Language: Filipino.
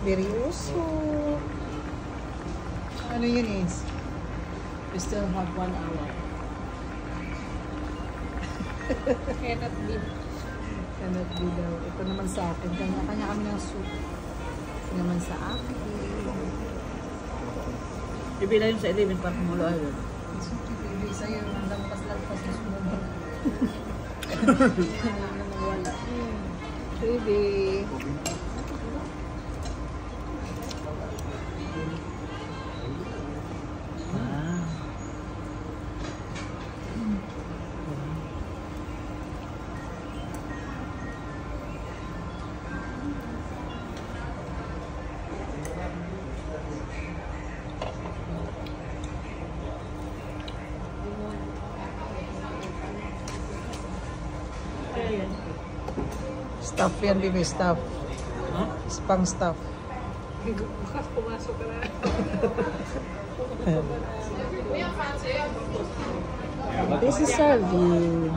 Very usok. Ano yun is? We still have 1 hour. Cannot be. Cannot be daw. Ito naman sa akin. Kanya-kanya kami ng soup. Ito naman sa akin. Ibila yun sa 11 para kumulo ayun. Ibig sa'yo, ang lampas-lampas na sumubang. Wala. Baby. Stuff yan, baby. Stuff. Huh? Spang stuff. Bukas pumasok ka na. This is serving.